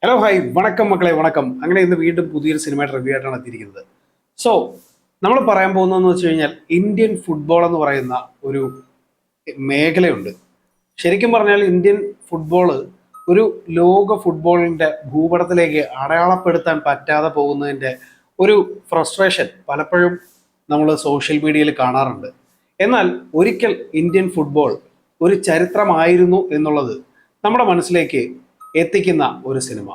Hello hi വണക്കം മക്കളെ വണക്കം. അങ്ങനെ ഇന്ന് വീണ്ടും പുതിയൊരു സിനിമയുടെ റിവ്യൂ ആയിട്ടാണ് എത്തിയിരിക്കുന്നത്. സോ നമ്മൾ പറയാൻ പോകുന്നതെന്ന് വെച്ച് കഴിഞ്ഞാൽ ഇന്ത്യൻ ഫുട്ബോൾ എന്ന് പറയുന്ന ഒരു മേഖലയുണ്ട്. ശരിക്കും പറഞ്ഞാൽ ഇന്ത്യൻ ഫുട്ബോള് ഒരു ലോക ഫുട്ബോളിൻ്റെ ഭൂപടത്തിലേക്ക് അടയാളപ്പെടുത്താൻ പറ്റാതെ പോകുന്നതിൻ്റെ ഒരു ഫ്രസ്ട്രേഷൻ പലപ്പോഴും നമ്മൾ സോഷ്യൽ മീഡിയയിൽ കാണാറുണ്ട്. എന്നാൽ ഒരിക്കൽ ഇന്ത്യൻ ഫുട്ബോൾ ഒരു ചരിത്രമായിരുന്നു എന്നുള്ളത് നമ്മുടെ മനസ്സിലേക്ക് എത്തിക്കുന്ന ഒരു സിനിമ.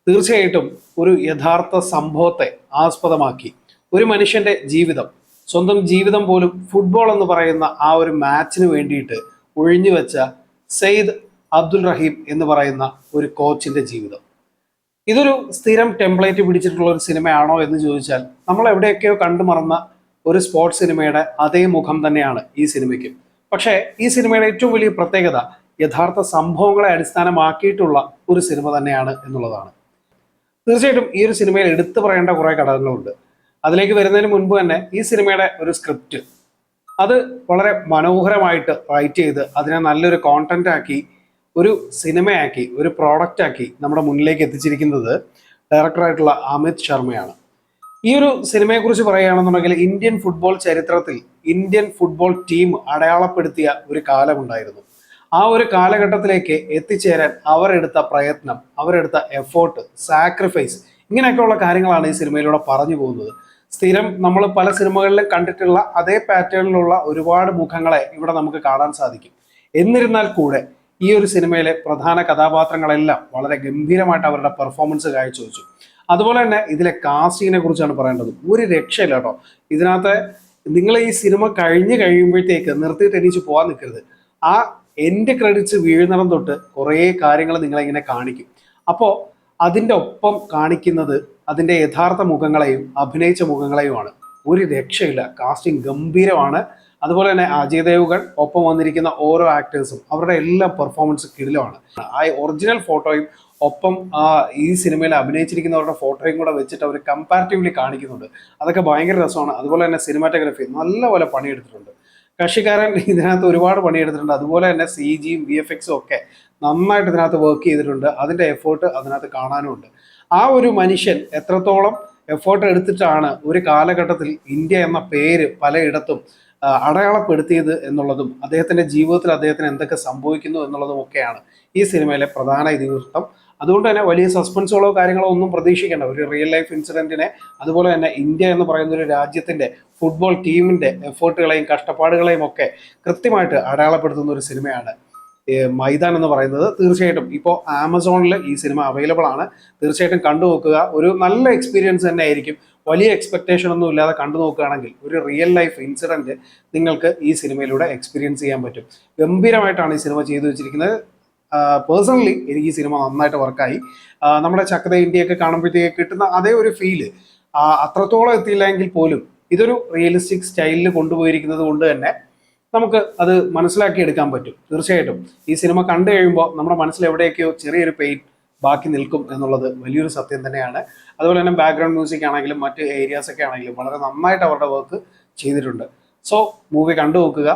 തീർച്ചയായിട്ടും ഒരു യഥാർത്ഥ സംഭവത്തെ ആസ്പദമാക്കി ഒരു മനുഷ്യന്റെ ജീവിതം, സ്വന്തം ജീവിതം പോലും ഫുട്ബോൾ എന്ന് പറയുന്ന ആ ഒരു മാച്ചിന് വേണ്ടിയിട്ട് ഒഴിഞ്ഞു വെച്ച സെയ്ദ് അബ്ദുൽ റഹീം എന്ന് പറയുന്ന ഒരു കോച്ചിന്റെ ജീവിതം. ഇതൊരു സ്ഥിരം ടെംപ്ലേറ്റ് പിടിച്ചിട്ടുള്ള ഒരു സിനിമയാണോ എന്ന് ചോദിച്ചാൽ നമ്മൾ എവിടെയൊക്കെയോ കണ്ടു മറന്ന ഒരു സ്പോർട്സ് സിനിമയുടെ അതേ മുഖം തന്നെയാണ് ഈ സിനിമയ്ക്ക്. പക്ഷേ ഈ സിനിമയുടെ ഏറ്റവും വലിയ പ്രത്യേകത യഥാർത്ഥ സംഭവങ്ങളെ അടിസ്ഥാനമാക്കിയിട്ടുള്ള ഒരു സിനിമ തന്നെയാണ് എന്നുള്ളതാണ്. തീർച്ചയായിട്ടും ഈ ഒരു സിനിമയിൽ എടുത്തു പറയേണ്ട കുറേ ഘടകങ്ങളുണ്ട്. അതിലേക്ക് വരുന്നതിന് മുൻപ് തന്നെ ഈ സിനിമയുടെ ഒരു സ്ക്രിപ്റ്റ് അത് വളരെ മനോഹരമായിട്ട് റൈറ്റ് ചെയ്ത് അതിനെ നല്ലൊരു കോണ്ടന്റ് ആക്കി, ഒരു സിനിമയാക്കി, ഒരു പ്രോഡക്റ്റ് ആക്കി നമ്മുടെ മുന്നിലേക്ക് എത്തിച്ചിരിക്കുന്നത് ഡയറക്ടറായിട്ടുള്ള അമിത് ശർമ്മയാണ്. ഈ ഒരു സിനിമയെക്കുറിച്ച് പറയുകയാണെന്നുണ്ടെങ്കിൽ ഇന്ത്യൻ ഫുട്ബോൾ ചരിത്രത്തിൽ ഇന്ത്യൻ ഫുട്ബോൾ ടീം അടയാളപ്പെടുത്തിയ ഒരു കാലമുണ്ടായിരുന്നു. ആ ഒരു കാലഘട്ടത്തിലേക്ക് എത്തിച്ചേരാൻ അവരെടുത്ത പ്രയത്നം, അവരെടുത്ത എഫേർട്ട്, സാക്രിഫൈസ്, ഇങ്ങനെയൊക്കെയുള്ള കാര്യങ്ങളാണ് ഈ സിനിമയിലൂടെ പറഞ്ഞു പോകുന്നത്. സ്ഥിരം നമ്മൾ പല സിനിമകളിലും കണ്ടിട്ടുള്ള അതേ പാറ്റേണിലുള്ള ഒരുപാട് മുഖങ്ങളെ ഇവിടെ നമുക്ക് കാണാൻ സാധിക്കും. എന്നിരുന്നാൽ കൂടെ ഈ ഒരു സിനിമയിലെ പ്രധാന കഥാപാത്രങ്ങളെല്ലാം വളരെ ഗംഭീരമായിട്ട് അവരുടെ പെർഫോമൻസ് കാഴ്ചവെച്ചു. അതുപോലെ തന്നെ ഇതിലെ കാസ്റ്റിങ്ങിനെ കുറിച്ചാണ് പറയേണ്ടത്. ഒരു രക്ഷയില്ല കേട്ടോ. ഇതിനകത്ത് നിങ്ങൾ ഈ സിനിമ കഴിയുമ്പോഴത്തേക്ക് നിർത്തിയിട്ട് എണീച്ച് പോകാൻ നിൽക്കരുത്. ആ എൻ്റെ ക്രെഡിറ്റ്സ് വീഴുന്നിടം തൊട്ട് കുറേ കാര്യങ്ങൾ നിങ്ങളിങ്ങനെ കാണിക്കും. അപ്പോൾ അതിൻ്റെ ഒപ്പം കാണിക്കുന്നത് അതിൻ്റെ യഥാർത്ഥ മുഖങ്ങളെയും അഭിനയിച്ച മുഖങ്ങളെയുമാണ്. ഒരു രക്ഷയില്ല. കാസ്റ്റിംഗ് ഗംഭീരമാണ്. അതുപോലെ തന്നെ അജയ് ദേവ്ഗൺ ഒപ്പം വന്നിരിക്കുന്ന ഓരോ ആക്ടേഴ്സും അവരുടെ എല്ലാം പെർഫോമൻസ് കിടിലമാണ്. ആ ഒറിജിനൽ ഫോട്ടോയും ഒപ്പം ഈ സിനിമയിൽ അഭിനയിച്ചിരിക്കുന്നവരുടെ ഫോട്ടോയും കൂടെ വെച്ചിട്ട് അവർ കമ്പാരിറ്റീവ്ലി കാണിക്കുന്നുണ്ട്. അതൊക്കെ ഭയങ്കര രസമാണ്. അതുപോലെ തന്നെ സിനിമാറ്റോഗ്രാഫി നല്ലപോലെ പണിയെടുത്തിട്ടുണ്ട്. കക്ഷിക്കാരൻ ഇതിനകത്ത് ഒരുപാട് പണിയെടുത്തിട്ടുണ്ട്. അതുപോലെ തന്നെ CGയും VFXും ഒക്കെ നന്നായിട്ട് ഇതിനകത്ത് വർക്ക് ചെയ്തിട്ടുണ്ട്. അതിൻ്റെ എഫേർട്ട് അതിനകത്ത് കാണാനുമുണ്ട്. ആ ഒരു മനുഷ്യൻ എത്രത്തോളം എഫേർട്ട് എടുത്തിട്ടാണ് ഒരു കാലഘട്ടത്തിൽ ഇന്ത്യ എന്ന പേര് പലയിടത്തും അടയാളപ്പെടുത്തിയത് എന്നുള്ളതും അദ്ദേഹത്തിൻ്റെ ജീവിതത്തിൽ അദ്ദേഹത്തിന് എന്തൊക്കെ സംഭവിക്കുന്നു എന്നുള്ളതും ഒക്കെയാണ് ഈ സിനിമയിലെ പ്രധാന ഇതിവൃത്തം. അതുകൊണ്ട് തന്നെ വലിയ സസ്പെൻസുകളോ കാര്യങ്ങളോ ഒന്നും പ്രതീക്ഷിക്കേണ്ട. ഒരു റിയൽ ലൈഫ് ഇൻസിഡന്റിനെ, അതുപോലെ തന്നെ ഇന്ത്യ എന്ന് പറയുന്ന ഒരു രാജ്യത്തിന്റെ ഫുട്ബോൾ ടീമിന്റെ എഫേർട്ടുകളെയും കഷ്ടപ്പാടുകളെയും ഒക്കെ കൃത്യമായിട്ട് അടയാളപ്പെടുത്തുന്ന ഒരു സിനിമയാണ് മൈതാൻ എന്ന് പറയുന്നത്. തീർച്ചയായിട്ടും ഇപ്പോൾ ആമസോണിൽ ഈ സിനിമ അവൈലബിൾ ആണ്. തീർച്ചയായിട്ടും കണ്ടു നോക്കുക. ഒരു നല്ല എക്സ്പീരിയൻസ് തന്നെ ആയിരിക്കും. വലിയ എക്സ്പെക്ടേഷൻ ഒന്നും ഇല്ലാതെ കണ്ടു നോക്കുകയാണെങ്കിൽ ഒരു റിയൽ ലൈഫ് ഇൻസിഡന്റ് നിങ്ങൾക്ക് ഈ സിനിമയിലൂടെ എക്സ്പീരിയൻസ് ചെയ്യാൻ പറ്റും. ഗംഭീരമായിട്ടാണ് ഈ സിനിമ ചെയ്തു വെച്ചിരിക്കുന്നത്. പേഴ്സണലി എനിക്ക് ഈ സിനിമ നന്നായിട്ട് വർക്കായി. നമ്മുടെ ചക്കത ഇന്ത്യയൊക്കെ കാണുമ്പോഴത്തേക്ക് കിട്ടുന്ന അതേ ഒരു ഫീല് അത്രത്തോളം എത്തിയില്ല എങ്കിൽ പോലും ഇതൊരു റിയലിസ്റ്റിക് സ്റ്റൈലിൽ കൊണ്ടുപോയിരിക്കുന്നത് കൊണ്ട് തന്നെ നമുക്ക് അത് മനസ്സിലാക്കി എടുക്കാൻ പറ്റും. തീർച്ചയായിട്ടും ഈ സിനിമ കണ്ടു കഴിയുമ്പോൾ നമ്മുടെ മനസ്സിൽ എവിടെയൊക്കെയോ ചെറിയൊരു പെയിൻ ബാക്കി നിൽക്കും എന്നുള്ളത് വലിയൊരു സത്യം തന്നെയാണ്. അതുപോലെ തന്നെ ബാക്ക്ഗ്രൗണ്ട് മ്യൂസിക് ആണെങ്കിലും മറ്റ് ഏരിയാസ് ഒക്കെ ആണെങ്കിലും വളരെ നന്നായിട്ട് അവരുടെ വർക്ക് ചെയ്തിട്ടുണ്ട്. സോ മൂവി കണ്ടു നോക്കുക.